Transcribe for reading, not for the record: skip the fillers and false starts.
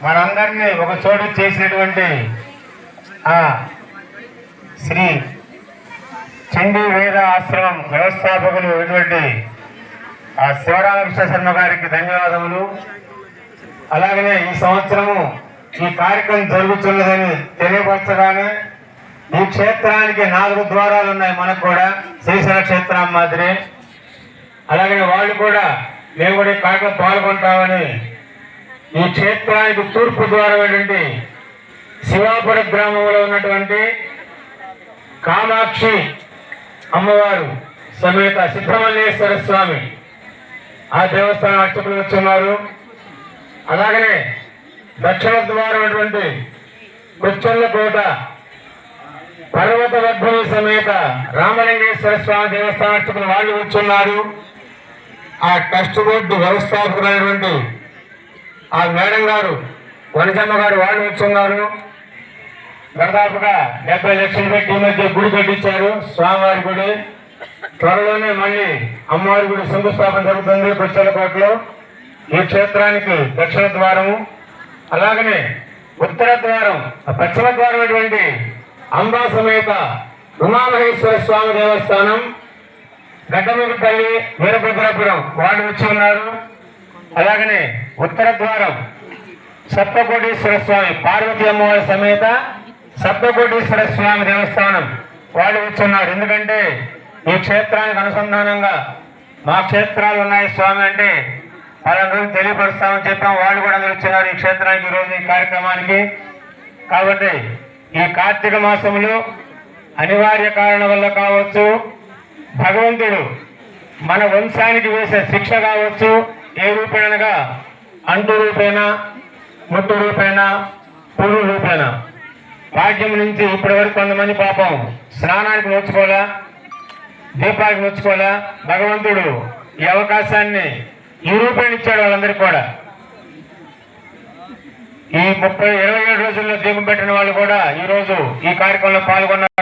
మనందరినీ ఒక చోటు చేసినటువంటి ఆ శ్రీ చండీ వేద ఆశ్రమం వ్యవస్థాపకులు అయినటువంటి ఆ శివరామకృష్ణ శర్మ గారికి ధన్యవాదములు. అలాగనే ఈ సంవత్సరము ఈ కార్యక్రమం జరుగుతున్నదని తెలియపరచగానే ఈ క్షేత్రానికి 4 ద్వారాలు ఉన్నాయి. మనకు కూడా శ్రీశైల క్షేత్రం మాదిరి. అలాగనే వాళ్ళు కూడా మేము కూడా ఈ కార్యక్రమం పాల్గొంటామని ఈ క్షేత్రానికి తూర్పు ద్వారమైనటువంటి శివాపుర గ్రామంలో ఉన్నటువంటి కామాక్షి అమ్మవారు సమేత సుబ్రహ్మణ్యేశ్వర స్వామి ఆ దేవస్థానం అర్చకులు వచ్చున్నారు. అలాగనే దక్షిణ ద్వారం అటువంటి కొచ్చర్లకోట పర్వతవర్ధని సమేత రామలింగేశ్వర స్వామి దేవస్థానం అర్చకులు వాళ్ళు వచ్చున్నారు. ఆ ట్రస్ట్ బోర్డు వ్యవస్థాపకులైనటువంటి ఆ మేడం గారు వనజమ్మ గారు వాళ్ళు వచ్చున్నారు. దాదాపుగా 70 లక్షలు పెట్టి ఈ మధ్య గుడి కట్టించారు, స్వామివారి గుడి. త్వరలోనే మళ్ళీ అమ్మవారి గుడి శంకుస్థాపన జరుగుతుంది కొచ్చర్లకోటలో. ఈ క్షేత్రానికి దక్షిణ ద్వారము, అలాగనే ఉత్తర ద్వారం పశ్చిమ ద్వారం అటువంటి అంబా సమేత ఉమామహేశ్వర స్వామి దేవస్థానం గడ్డమిపల్లి వీరభద్రాపురం వాళ్ళు వచ్చి ఉన్నారు. అలాగనే ఉత్తర ద్వారం సప్తకోటీశ్వర స్వామి పార్వతీ అమ్మవారి సమేత సప్తకోటీశ్వర స్వామి దేవస్థానం వాళ్ళు వచ్చున్నారు. ఎందుకంటే ఈ క్షేత్రానికి అనుసంధానంగా మా క్షేత్రాలు ఉన్నాయి స్వామి అంటే వాళ్ళందరూ తెలియపరుస్తామని చెప్పాం. వాళ్ళు కూడా వచ్చున్నారు ఈ క్షేత్రానికి ఈరోజు ఈ కార్యక్రమానికి. కాబట్టి ఈ కార్తీక మాసంలో అనివార్య కారణం వల్ల కావచ్చు, భగవంతుడు మన వంశానికి వేసే శిక్ష కావచ్చు, ఏ రూపేణగా అంటు రూపేణ, ముట్టు రూపేణ, పురు రూపేణ భాగ్యం నుంచి ఇప్పటి వరకు కొంతమంది పాపం స్నానానికి నోచుకోలే, దీపానికి నోచుకోలే. భగవంతుడు ఈ అవకాశాన్ని ఈ రూపేణ ఇచ్చాడు వాళ్ళందరికీ కూడా. ఈ 27 రోజుల్లో దీపం పెట్టిన వాళ్ళు కూడా ఈరోజు ఈ కార్యక్రమంలో పాల్గొన్నారు.